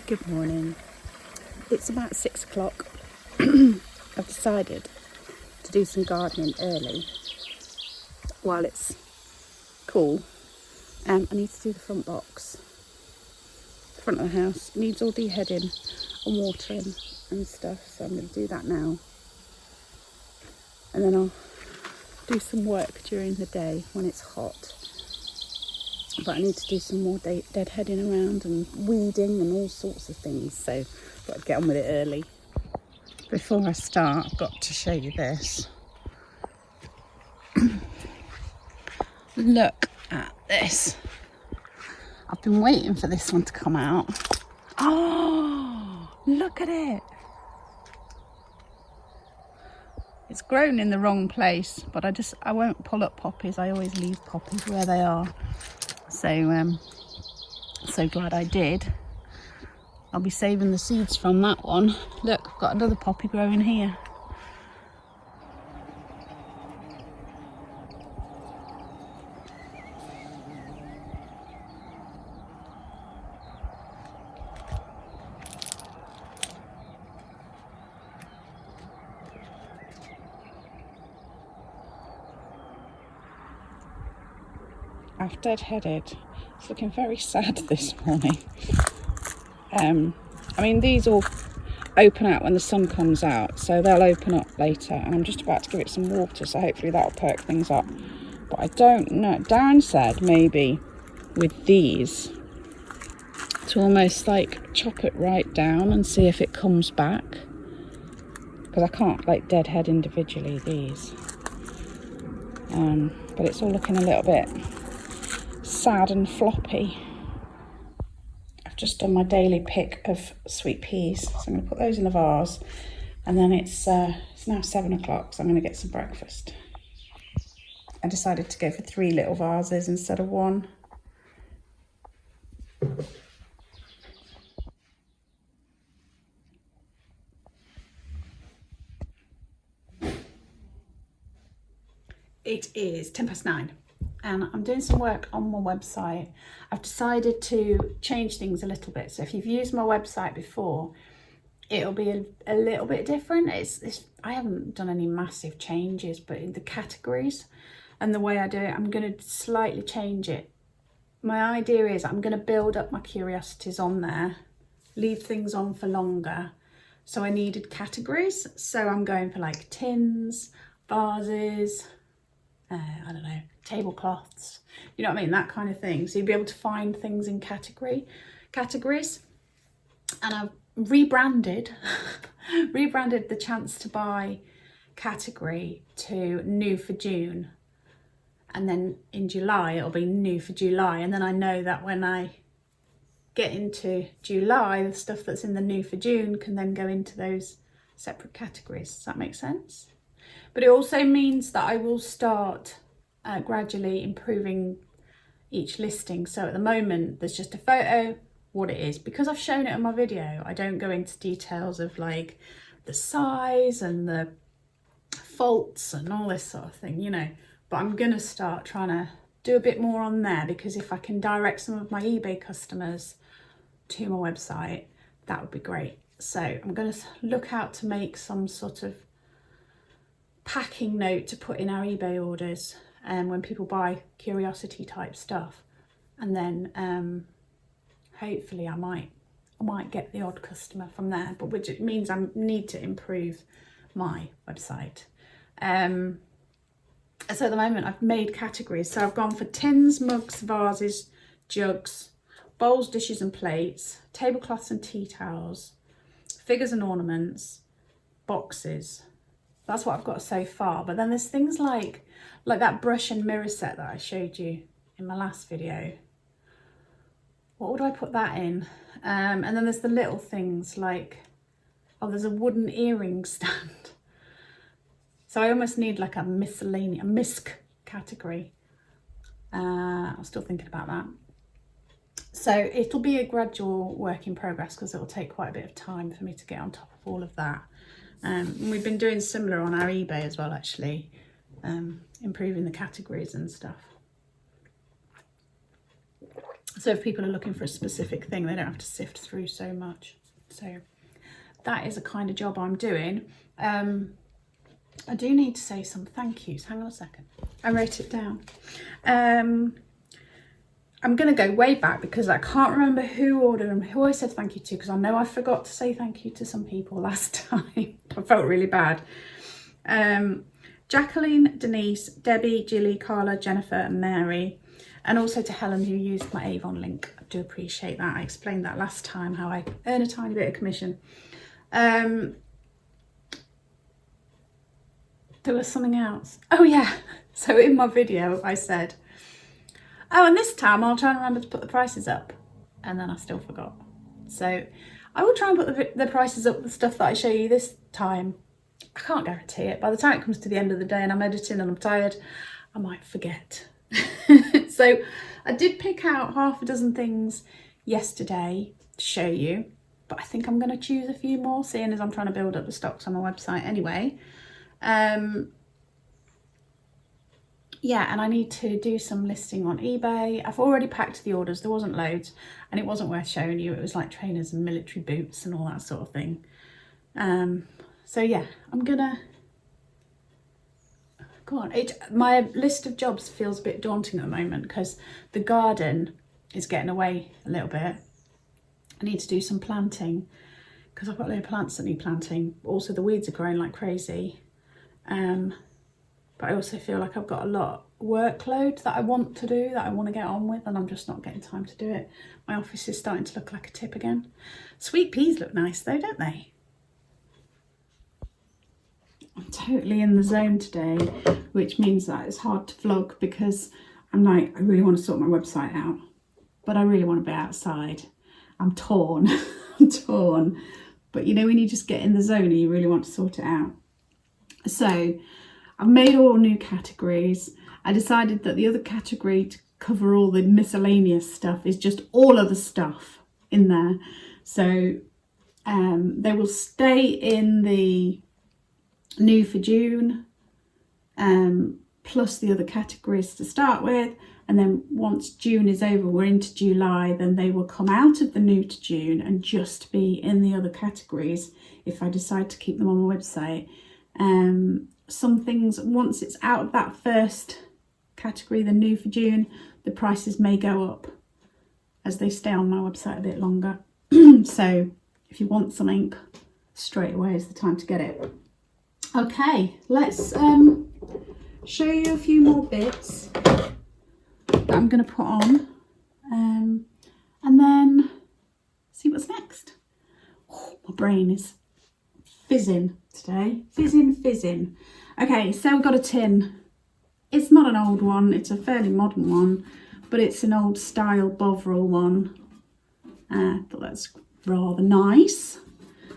Good morning. It's about 6 o'clock. I've decided to do some gardening early while it's cool. I need to do the front box. The front of the house needs all de-heading and watering and stuff, so I'm going to do that now. And then I'll do some work during the day when it's hot. But I need to do some more deadheading around and weeding and all sorts of things, so I've got to get on with it early. Before I start, I've got to show you this. Look at this. I've been waiting for this one to come out. Oh, look at it. It's grown in the wrong place, but I won't pull up poppies. I always leave poppies where they are. So glad I did. I'll be saving the seeds from that one. Look, I've got another poppy growing here. I've deadheaded. It's looking very sad this morning. I mean, these all open out when the sun comes out, so they'll open up later, and I'm just about to give it some water, so hopefully that'll perk things up. But I don't know. Darren said maybe with these to almost like chop it right down and see if it comes back, because I can't like deadhead individually these. But it's all looking a little bit sad and floppy. I've just done my daily pick of sweet peas, so I'm going to put those in the vase, and then it's now 7 o'clock, so I'm going to get some breakfast. I decided to go for 3 little vases instead of 1. It is 9:10. And I'm doing some work on my website. I've decided to change things a little bit. So if you've used my website before, it'll be a little bit different. I haven't done any massive changes, but in the categories and the way I do it, I'm going to slightly change it. My idea is I'm going to build up my curiosities on there, leave things on for longer. So I needed categories. So I'm going for like tins, vases, I don't know, tablecloths, you know what I mean, that kind of thing. So you'll be able to find things in categories. And I've rebranded the chance to buy category to new for June, and then in July it'll be new for July, and then I know that when I get into July, the stuff that's in the new for June can then go into those separate categories. Does that make sense? But it also means that I will start gradually improving each listing. So at the moment, there's just a photo, what it is. Because I've shown it in my video, I don't go into details of like the size and the faults and all this sort of thing, you know. But I'm going to start trying to do a bit more on there, because if I can direct some of my eBay customers to my website, that would be great. So I'm going to look out to make some sort of packing note to put in our eBay orders when people buy curiosity type stuff, and then hopefully I might get the odd customer from there, but which it means I need to improve my website. So at the moment I've made categories, so I've gone for tins, mugs, vases, jugs, bowls, dishes and plates, tablecloths and tea towels, figures and ornaments, boxes. That's what I've got so far. But then there's things like that brush and mirror set that I showed you in my last video. What would I put that in? And then there's the little things like, oh, there's a wooden earring stand. So I almost need like a misc category. I'm still thinking about that. So it'll be a gradual work in progress, because it'll take quite a bit of time for me to get on top of all of that. And we've been doing similar on our eBay as well, actually, improving the categories and stuff. So if people are looking for a specific thing, they don't have to sift through so much. So that is a kind of job I'm doing. I do need to say some thank yous. Hang on a second. I wrote it down. I'm going to go way back because I can't remember who ordered and who I said thank you to, because I know I forgot to say thank you to some people last time. I felt really bad. Jacqueline, Denise, Debbie, Gilly, Carla, Jennifer and Mary, and also to Helen who used my Avon link. I do appreciate that. I explained that last time, how I earn a tiny bit of commission. There was something else. Oh yeah, so in my video I said, oh, and this time I'll try and remember to put the prices up, and then I still forgot. So I will try and put the prices up, the stuff that I show you this time. I can't guarantee it. By the time it comes to the end of the day and I'm editing and I'm tired, I might forget. So I did pick out half a dozen things yesterday to show you, but I think I'm going to choose a few more, seeing as I'm trying to build up the stocks on my website anyway. Yeah, and I need to do some listing on eBay. I've already packed the orders. There wasn't loads, and it wasn't worth showing you. It was like trainers and military boots and all that sort of thing. So yeah, I'm gonna go on. My list of jobs feels a bit daunting at the moment because the garden is getting away a little bit. I need to do some planting because I've got a load of plants that need planting. Also, the weeds are growing like crazy. But I also feel like I've got a lot of workload that I want to do, that I want to get on with, and I'm just not getting time to do it. My office is starting to look like a tip again. Sweet peas look nice though, don't they? I'm totally in the zone today, which means that it's hard to vlog because I'm like, I really want to sort my website out, but I really want to be outside. I'm torn, I'm torn. But you know, when you just get in the zone and you really want to sort it out. So I've made all new categories. I decided that the other category to cover all the miscellaneous stuff is just all other stuff in there. So they will stay in the new for June, plus the other categories to start with. And then once June is over, we're into July, then they will come out of the new to June and just be in the other categories if I decide to keep them on my website. Some things, once it's out of that first category, the new for June, the prices may go up as they stay on my website a bit longer. So if you want something, straight away is the time to get it. Okay, let's show you a few more bits that I'm going to put on, and then see what's next. Oh, my brain is fizzing today. Fizzing. Okay, so we've got a tin. It's not an old one, it's a fairly modern one, but it's an old style Bovril one. I thought that's rather nice.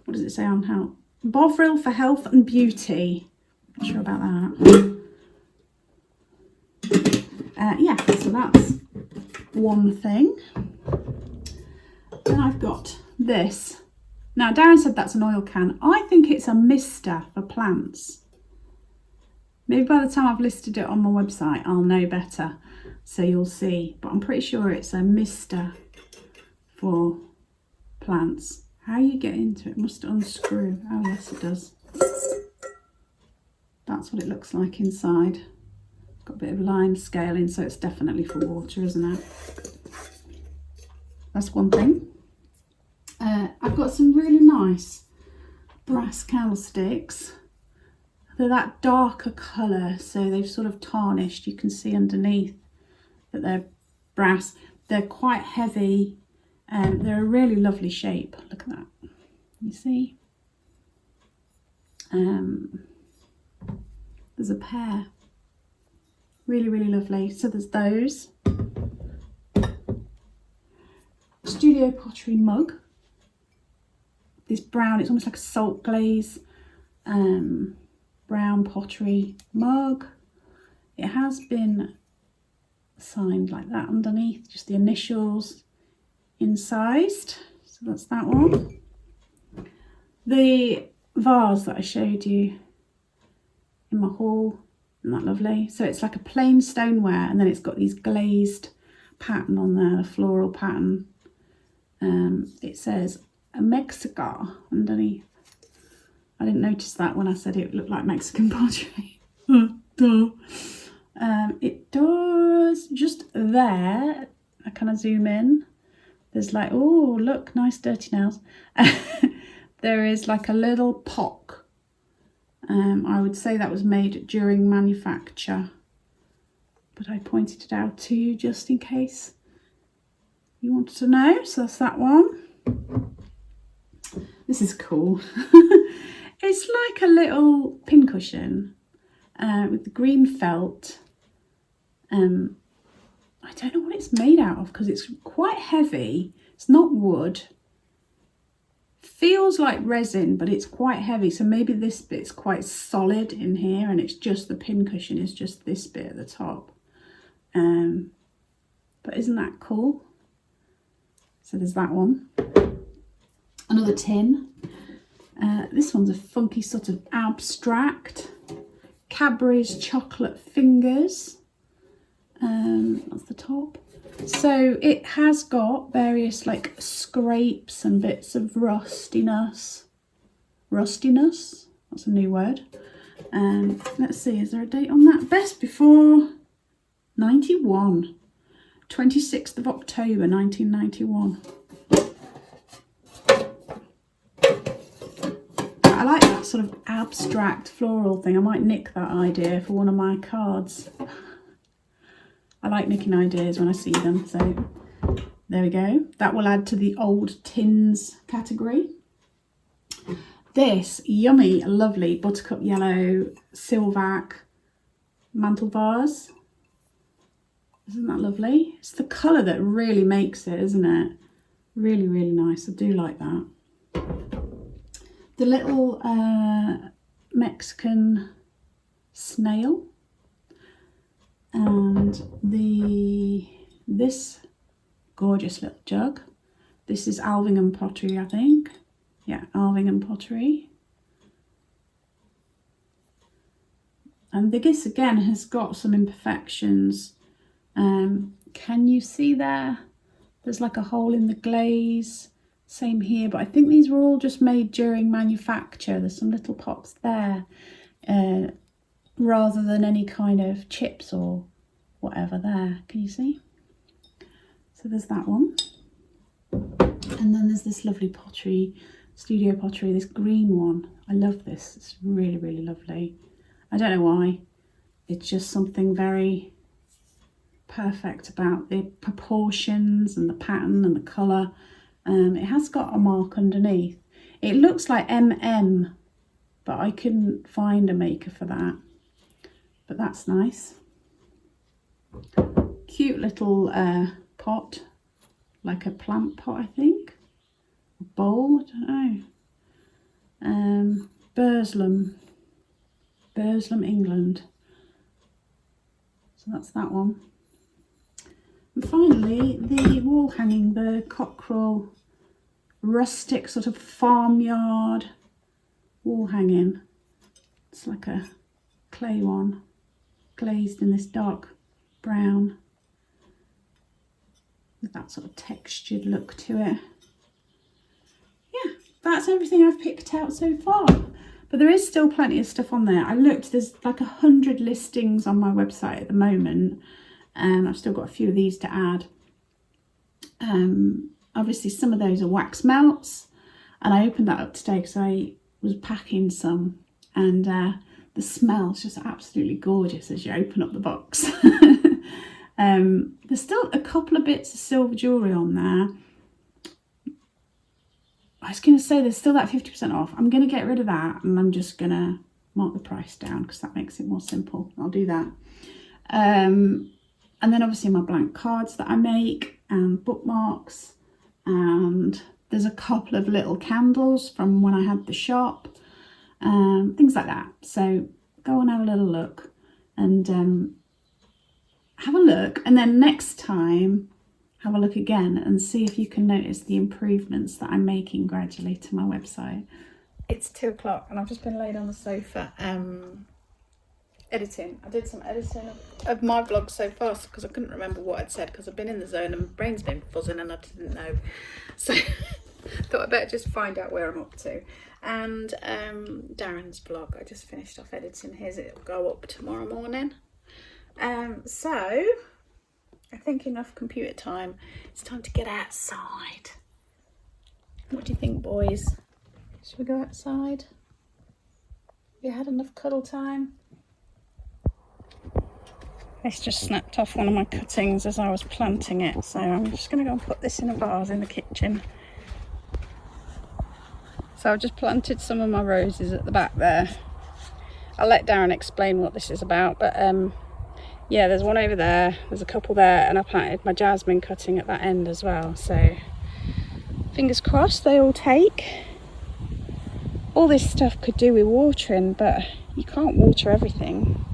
What does it say on how? Bovril for health and beauty. Not sure about that. Yeah, so that's one thing. Then I've got this. Now, Darren said that's an oil can. I think it's a mister for plants. Maybe by the time I've listed it on my website, I'll know better. So you'll see. But I'm pretty sure it's a mister for plants. How you get into it? Must unscrew. Oh, yes, it does. That's what it looks like inside. Got a bit of lime scaling, so it's definitely for water, isn't it? That's one thing. I've got some really nice brass candlesticks. They're that darker colour, so they've sort of tarnished. You can see underneath that they're brass. They're quite heavy, and they're a really lovely shape. Look at that. You see? There's a pair. Really, really lovely. So there's those. Studio pottery mug. This brown, it's almost like a salt glaze brown pottery mug. It has been signed like that underneath, just the initials incised. So that's that one. The vase that I showed you in my haul, isn't that lovely? So it's like a plain stoneware, and then it's got these glazed pattern on there, the floral pattern. It says a Mexica underneath. I didn't notice that when I said it looked like Mexican pottery. It does just there. I kind of zoom in. There's like, oh, look, nice dirty nails. There is like a little pock. I would say that was made during manufacture, but I pointed it out to you just in case you wanted to know. So that's that one. This is cool. It's like a little pincushion with the green felt. I don't know what it's made out of because it's quite heavy. It's not wood. Feels like resin, but it's quite heavy. So maybe this bit's quite solid in here, and it's just the pincushion is just this bit at the top. But isn't that cool? So there's that one. Another tin. This one's a funky sort of abstract. Cadbury's chocolate fingers. That's the top. So it has got various like scrapes and bits of rustiness. Rustiness? That's a new word. Let's see, is there a date on that? Best before 91. 26th of October 1991. I like that sort of abstract floral thing. I might nick that idea for one of my cards. I like nicking ideas when I see them, so there we go. That will add to the old tins category. This yummy, lovely buttercup yellow Silvac mantle vase. Isn't that lovely? It's the colour that really makes it, isn't it? Really, really nice. I do like that. The little Mexican snail. And this gorgeous little jug. This is Alvingham pottery, I think. Yeah, Alvingham pottery. And this again has got some imperfections. Can you see there? There's like a hole in the glaze. Same here, but I think these were all just made during manufacture. There's some little pops there. Rather than any kind of chips or whatever there. Can you see? So there's that one. And then there's this lovely pottery, studio pottery, this green one. I love this. It's really, really lovely. I don't know why. It's just something very perfect about the proportions and the pattern and the colour. It has got a mark underneath. It looks like MM, but I couldn't find a maker for that. But that's nice. Cute little pot, like a plant pot, I think. A bowl, I don't know. Burslem, England. So that's that one. And finally, the wall hanging, the cockerel, rustic sort of farmyard wall hanging. It's like a clay one, glazed in this dark brown with that sort of textured look to it. Yeah, that's everything I've picked out so far, but there is still plenty of stuff on there. I looked, there's like 100 listings on my website at the moment, and I've still got a few of these to add. Obviously some of those are wax melts, and I opened that up today because I was packing some, and the smell's just absolutely gorgeous as you open up the box. There's still a couple of bits of silver jewellery on there. I was going to say there's still that 50% off. I'm going to get rid of that, and I'm just going to mark the price down because that makes it more simple. I'll do that. And then obviously my blank cards that I make, and bookmarks, and there's a couple of little candles from when I had the shop. Things like that. So go and have a little look, and have a look, and then next time have a look again and see if you can notice the improvements that I'm making gradually to my website. It's 2 o'clock and I've just been laid on the sofa. editing. I did some editing of my vlog so fast because I couldn't remember what I'd said because I've been in the zone and my brain's been buzzing and I didn't know. So thought I'd better just find out where I'm up to. And Darren's vlog, I just finished off editing his. It'll go up tomorrow morning. So I think enough computer time. It's time to get outside. What do you think, boys? Should we go outside? Have you had enough cuddle time? This just snapped off one of my cuttings as I was planting it, so I'm just going to go and put this in a vase in the kitchen. So I've just planted some of my roses at the back there. I'll let Darren explain what this is about, but yeah, there's one over there, there's a couple there, and I planted my jasmine cutting at that end as well, so fingers crossed they all take. All this stuff could do with watering, but you can't water everything.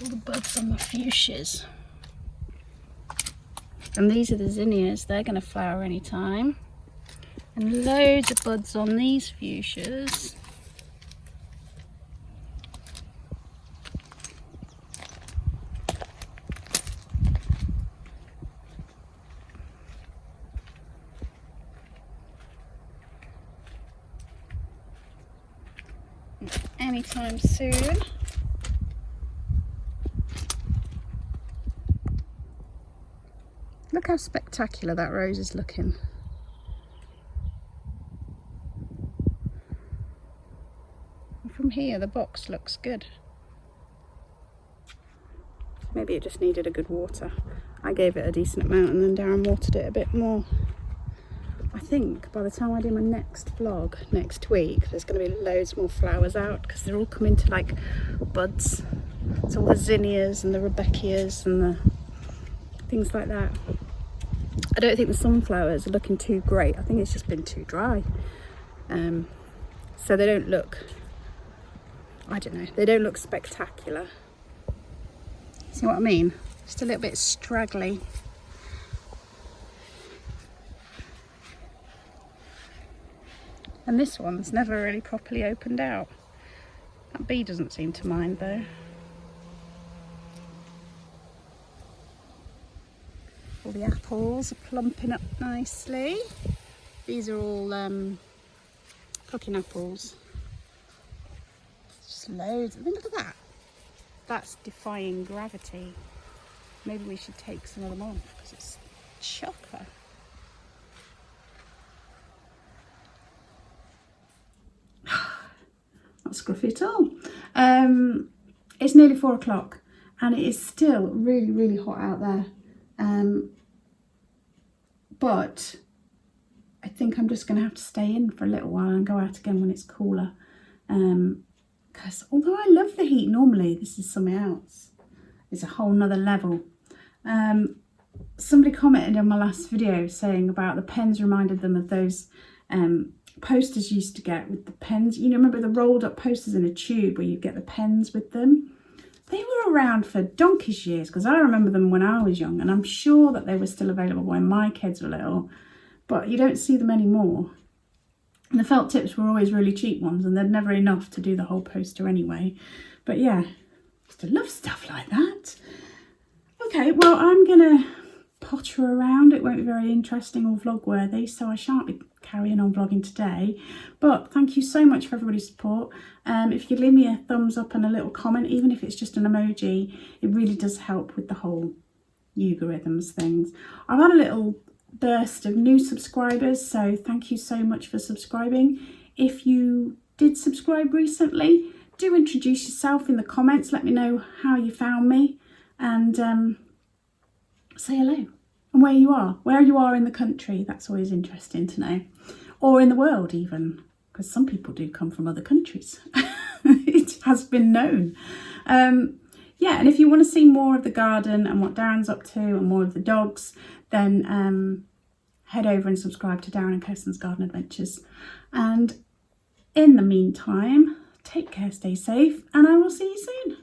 All the buds on my fuchsias, and these are the zinnias. They're going to flower anytime, and loads of buds on these fuchsias. Anytime soon. Look how spectacular that rose is looking. And from here the box looks good. Maybe it just needed a good water. I gave it a decent amount and then Darren watered it a bit more. I think by the time I do my next vlog next week, there's going to be loads more flowers out because they're all coming to like buds. It's all the zinnias and the Rebecchias and the things like that. I don't think the sunflowers are looking too great. I think it's just been too dry. So they don't look, I don't know, they don't look spectacular. See what I mean? Just a little bit straggly. And this one's never really properly opened out. That bee doesn't seem to mind though. All the apples are plumping up nicely. These are all cooking apples. Just loads. I mean, look at that. That's defying gravity. Maybe we should take some of them off because it's chocker. Not scruffy at all. It's nearly 4 o'clock and it is still really, really hot out there. But I think I'm just going to have to stay in for a little while and go out again when it's cooler. Because although I love the heat normally, this is something else. It's a whole nother level. Somebody commented on my last video saying about the pens reminded them of those posters you used to get with the pens. You know, remember the rolled up posters in a tube where you get the pens with them? They were around for donkey's years because I remember them when I was young, and I'm sure that they were still available when my kids were little, but you don't see them anymore. And the felt tips were always really cheap ones and they're never enough to do the whole poster anyway. But yeah, used to love stuff like that. Okay, well, I'm gonna potter around. It won't be very interesting or vlog worthy, so I shan't be carrying on vlogging today. But thank you so much for everybody's support. If you could leave me a thumbs up and a little comment, even if it's just an emoji, it really does help with the whole algorithms things. I've had a little burst of new subscribers, so thank you so much for subscribing. If you did subscribe recently, do introduce yourself in the comments. Let me know how you found me and say hello and where you are in the country. That's always interesting to know, or in the world even, because some people do come from other countries. It has been known. yeah, and if you want to see more of the garden and what Darren's up to and more of the dogs, then head over and subscribe to Darren and Kirsten's Garden Adventures. And in the meantime, take care, stay safe, and I will see you soon.